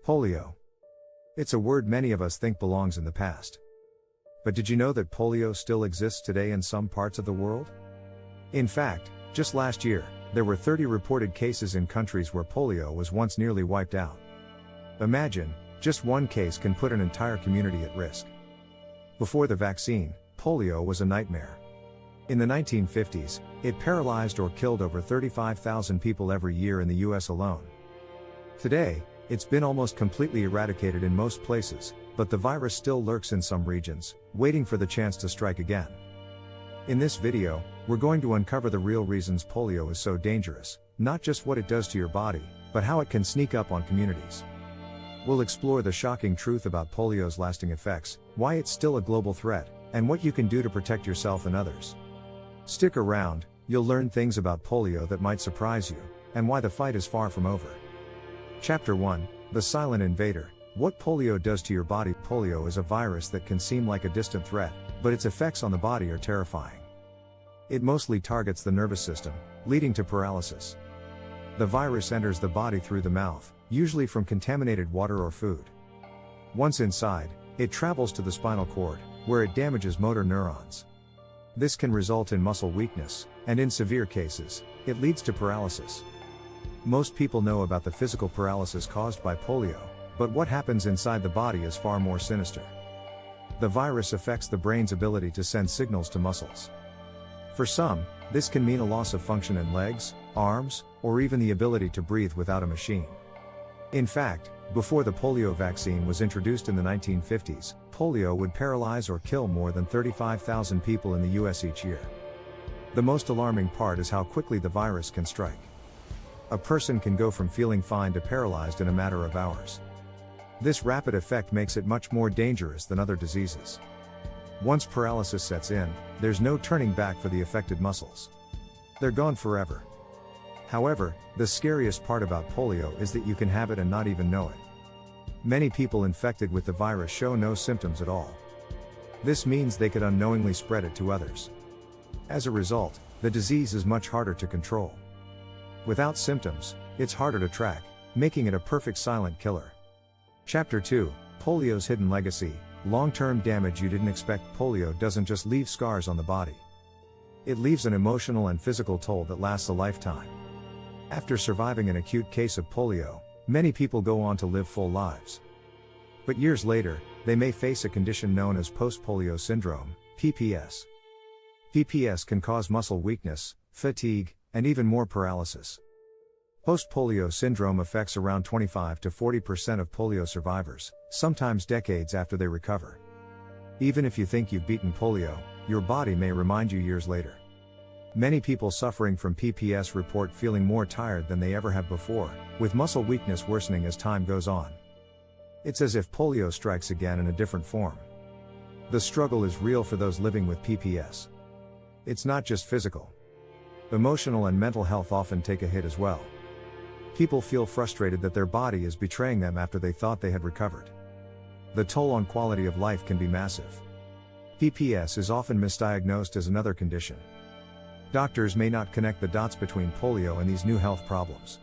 Polio. It's a word many of us think belongs in the past. But did you know that polio still exists today in some parts of the world? In fact, just last year, there were 30 reported cases in countries where polio was once nearly wiped out. Imagine, just one case can put an entire community at risk. Before the vaccine, polio was a nightmare. In the 1950s, it paralyzed or killed over 35,000 people every year in the US alone. Today, it's been almost completely eradicated in most places, but the virus still lurks in some regions, waiting for the chance to strike again. In this video, we're going to uncover the real reasons polio is so dangerous, not just what it does to your body, but how it can sneak up on communities. We'll explore the shocking truth about polio's lasting effects, why it's still a global threat, and what you can do to protect yourself and others. Stick around, you'll learn things about polio that might surprise you, and why the fight is far from over. Chapter 1, The Silent Invader, What Polio Does to Your Body. Polio is a virus that can seem like a distant threat, but its effects on the body are terrifying. It mostly targets the nervous system, leading to paralysis. The virus enters the body through the mouth, usually from contaminated water or food. Once inside, it travels to the spinal cord, where it damages motor neurons. This can result in muscle weakness, and in severe cases, it leads to paralysis. Most people know about the physical paralysis caused by polio, but what happens inside the body is far more sinister. The virus affects the brain's ability to send signals to muscles. For some, this can mean a loss of function in legs, arms, or even the ability to breathe without a machine. In fact, before the polio vaccine was introduced in the 1950s, polio would paralyze or kill more than 35,000 people in the US each year. The most alarming part is how quickly the virus can strike. A person can go from feeling fine to paralyzed in a matter of hours. This rapid effect makes it much more dangerous than other diseases. Once paralysis sets in, there's no turning back for the affected muscles. They're gone forever. However, the scariest part about polio is that you can have it and not even know it. Many people infected with the virus show no symptoms at all. This means they could unknowingly spread it to others. As a result, the disease is much harder to control. Without symptoms, it's harder to track, making it a perfect silent killer. Chapter 2, Polio's Hidden Legacy, Long-term damage you didn't expect. Polio doesn't just leave scars on the body. It leaves an emotional and physical toll that lasts a lifetime. After surviving an acute case of polio, many people go on to live full lives. But years later, they may face a condition known as post-polio syndrome, PPS. PPS can cause muscle weakness, fatigue, and even more paralysis. Post-polio syndrome affects around 25 to 40% of polio survivors, sometimes decades after they recover. Even if you think you've beaten polio, your body may remind you years later. Many people suffering from PPS report feeling more tired than they ever have before, with muscle weakness worsening as time goes on. It's as if polio strikes again in a different form. The struggle is real for those living with PPS. It's not just physical. Emotional and mental health often take a hit as well. People feel frustrated that their body is betraying them after they thought they had recovered. The toll on quality of life can be massive. PPS is often misdiagnosed as another condition. Doctors may not connect the dots between polio and these new health problems.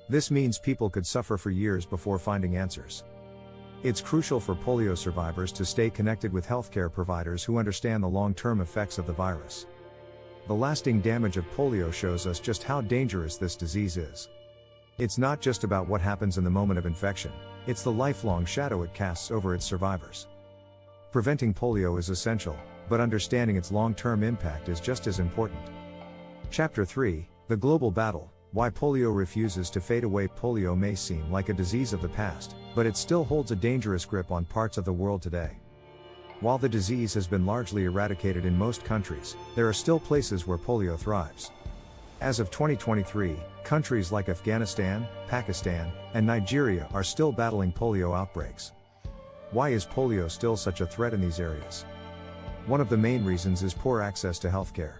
This means people could suffer for years before finding answers. It's crucial for polio survivors to stay connected with healthcare providers who understand the long-term effects of the virus. The lasting damage of polio shows us just how dangerous this disease is. It's not just about what happens in the moment of infection, it's the lifelong shadow it casts over its survivors. Preventing polio is essential, but understanding its long-term impact is just as important. Chapter 3, The Global Battle, Why Polio Refuses to Fade Away. Polio may seem like a disease of the past, but it still holds a dangerous grip on parts of the world today. While the disease has been largely eradicated in most countries, there are still places where polio thrives. As of 2023, countries like Afghanistan, Pakistan, and Nigeria are still battling polio outbreaks. Why is polio still such a threat in these areas? One of the main reasons is poor access to healthcare.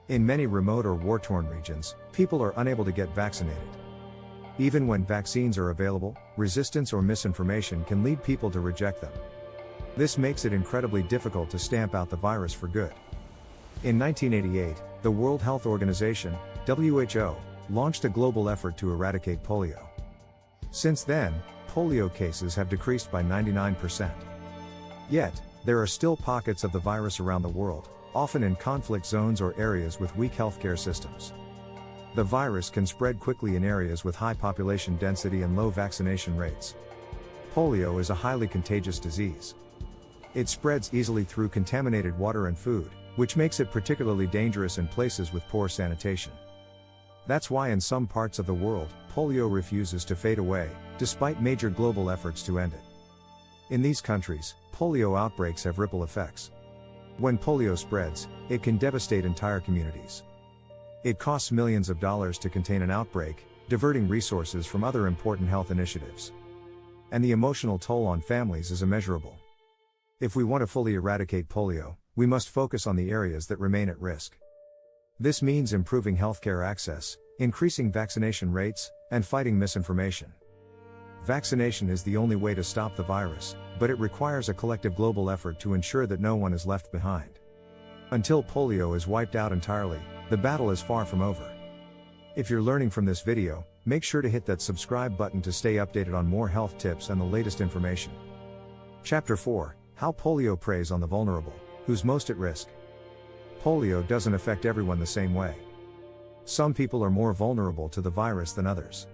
In many remote or war-torn regions, people are unable to get vaccinated. Even when vaccines are available, resistance or misinformation can lead people to reject them. This makes it incredibly difficult to stamp out the virus for good. In 1988, the World Health Organization, WHO, launched a global effort to eradicate polio. Since then, polio cases have decreased by 99%. Yet, there are still pockets of the virus around the world, often in conflict zones or areas with weak healthcare systems. The virus can spread quickly in areas with high population density and low vaccination rates. Polio is a highly contagious disease. It spreads easily through contaminated water and food, which makes it particularly dangerous in places with poor sanitation. That's why in some parts of the world, polio refuses to fade away, despite major global efforts to end it. In these countries, polio outbreaks have ripple effects. When polio spreads, it can devastate entire communities. It costs millions of dollars to contain an outbreak, diverting resources from other important health initiatives. And the emotional toll on families is immeasurable. If we want to fully eradicate polio, we must focus on the areas that remain at risk. This means improving healthcare access, increasing vaccination rates, and fighting misinformation. Vaccination is the only way to stop the virus, but it requires a collective global effort to ensure that no one is left behind. Until polio is wiped out entirely, the battle is far from over. If you're learning from this video, make sure to hit that subscribe button to stay updated on more health tips and the latest information. Chapter 4: How polio preys on the vulnerable. Who's most at risk? Polio doesn't affect everyone the same way. Some people are more vulnerable to the virus than others.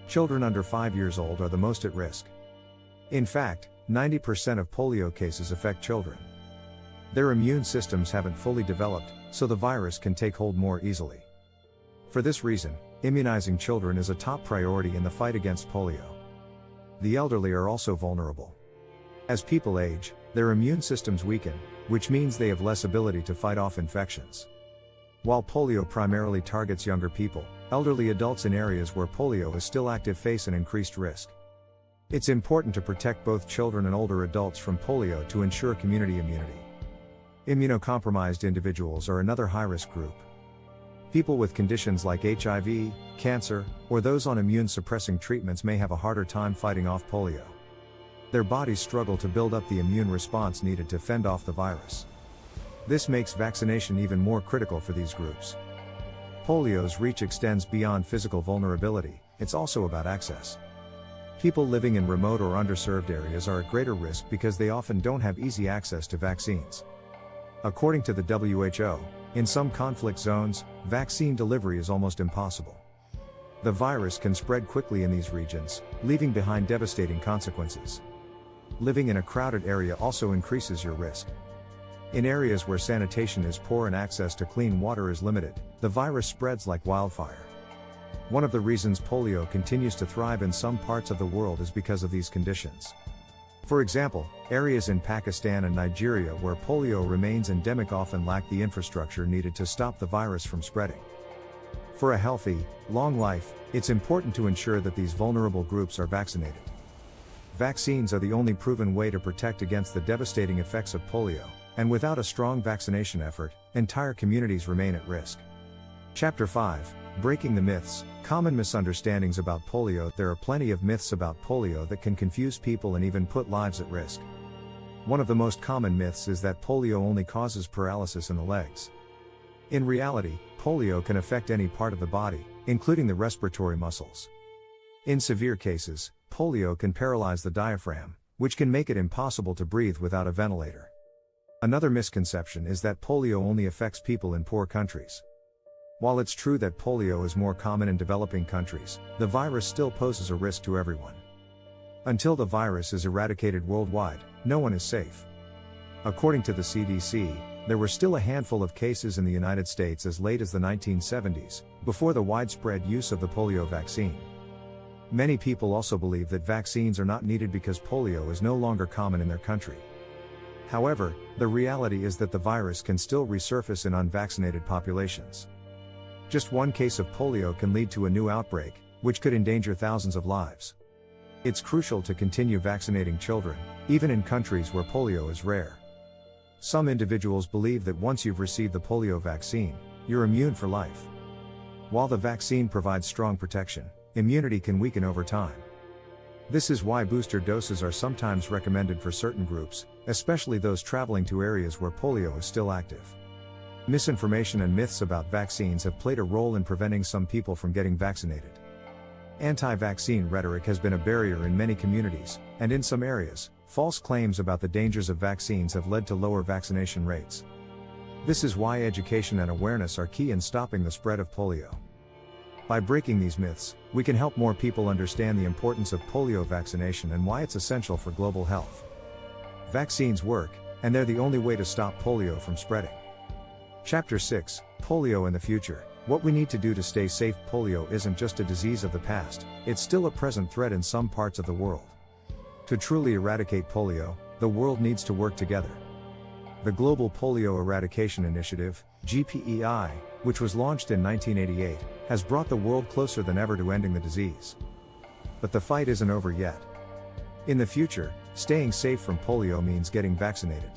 Children under 5 years old are the most at risk. In fact, 90% of polio cases affect children. Their immune systems haven't fully developed, so the virus can take hold more easily. For this reason, immunizing children is a top priority in the fight against polio. The elderly are also vulnerable. As people age, their immune systems weaken, which means they have less ability to fight off infections. While polio primarily targets younger people, elderly adults in areas where polio is still active face an increased risk. It's important to protect both children and older adults from polio to ensure community immunity. Immunocompromised individuals are another high-risk group. People with conditions like HIV, cancer, or those on immune-suppressing treatments may have a harder time fighting off polio. Their bodies struggle to build up the immune response needed to fend off the virus. This makes vaccination even more critical for these groups. Polio's reach extends beyond physical vulnerability, it's also about access. People living in remote or underserved areas are at greater risk because they often don't have easy access to vaccines. According to the WHO, in some conflict zones, vaccine delivery is almost impossible. The virus can spread quickly in these regions, leaving behind devastating consequences. Living in a crowded area also increases your risk. In areas where sanitation is poor and access to clean water is limited, the virus spreads like wildfire. One of the reasons polio continues to thrive in some parts of the world is because of these conditions. For example, areas in Pakistan and Nigeria where polio remains endemic often lack the infrastructure needed to stop the virus from spreading. For a healthy, long life, it's important to ensure that these vulnerable groups are vaccinated. Vaccines are the only proven way to protect against the devastating effects of polio, and without a strong vaccination effort, entire communities remain at risk. Chapter 5: Breaking the Myths. Common misunderstandings about polio. There are plenty of myths about polio that can confuse people and even put lives at risk. One of the most common myths is that polio only causes paralysis in the legs. In reality, polio can affect any part of the body, including the respiratory muscles. In severe cases, polio can paralyze the diaphragm, which can make it impossible to breathe without a ventilator. Another misconception is that polio only affects people in poor countries. While it's true that polio is more common in developing countries, the virus still poses a risk to everyone. Until the virus is eradicated worldwide, no one is safe. According to the CDC, there were still a handful of cases in the United States as late as the 1970s, before the widespread use of the polio vaccine. Many people also believe that vaccines are not needed because polio is no longer common in their country. However, the reality is that the virus can still resurface in unvaccinated populations. Just one case of polio can lead to a new outbreak, which could endanger thousands of lives. It's crucial to continue vaccinating children, even in countries where polio is rare. Some individuals believe that once you've received the polio vaccine, you're immune for life. While the vaccine provides strong protection, immunity can weaken over time. This is why booster doses are sometimes recommended for certain groups, especially those traveling to areas where polio is still active. Misinformation and myths about vaccines have played a role in preventing some people from getting vaccinated. Anti-vaccine rhetoric has been a barrier in many communities, and in some areas, false claims about the dangers of vaccines have led to lower vaccination rates. This is why education and awareness are key in stopping the spread of polio. By breaking these myths, we can help more people understand the importance of polio vaccination and why it's essential for global health. Vaccines work, and they're the only way to stop polio from spreading. Chapter 6, Polio in the Future. What we need to do to stay safe. Polio isn't just a disease of the past, it's still a present threat in some parts of the world. To truly eradicate polio, the world needs to work together. The Global Polio Eradication Initiative, GPEI, which was launched in 1988, has brought the world closer than ever to ending the disease. But the fight isn't over yet. In the future, staying safe from polio means getting vaccinated.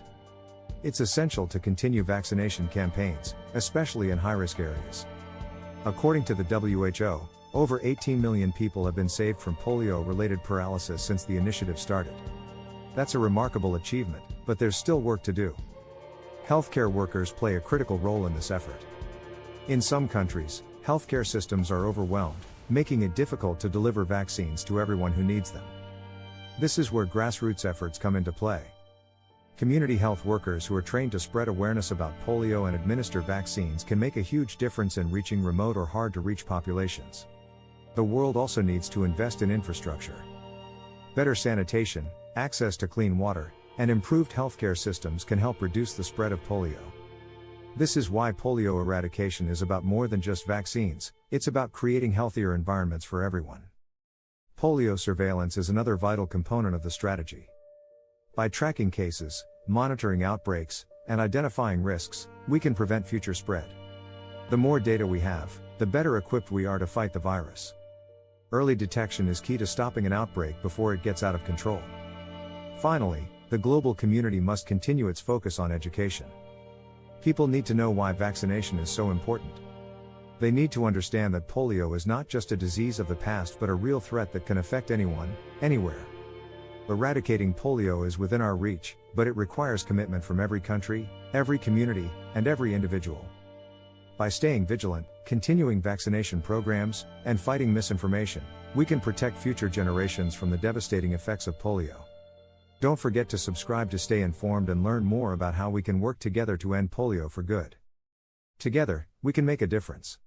It's essential to continue vaccination campaigns, especially in high-risk areas. According to the WHO, over 18 million people have been saved from polio-related paralysis since the initiative started. That's a remarkable achievement, but there's still work to do. Healthcare workers play a critical role in this effort. In some countries, healthcare systems are overwhelmed, making it difficult to deliver vaccines to everyone who needs them. This is where grassroots efforts come into play. Community health workers who are trained to spread awareness about polio and administer vaccines can make a huge difference in reaching remote or hard-to-reach populations. The world also needs to invest in infrastructure. Better sanitation, access to clean water, and improved healthcare systems can help reduce the spread of polio. This is why polio eradication is about more than just vaccines, it's about creating healthier environments for everyone. Polio surveillance is another vital component of the strategy. By tracking cases, monitoring outbreaks, and identifying risks, we can prevent future spread. The more data we have, the better equipped we are to fight the virus. Early detection is key to stopping an outbreak before it gets out of control. Finally, the global community must continue its focus on education. People need to know why vaccination is so important. They need to understand that polio is not just a disease of the past but a real threat that can affect anyone, anywhere. Eradicating polio is within our reach, but it requires commitment from every country, every community, and every individual. By staying vigilant, continuing vaccination programs, and fighting misinformation, we can protect future generations from the devastating effects of polio. Don't forget to subscribe to stay informed and learn more about how we can work together to end polio for good. Together, we can make a difference.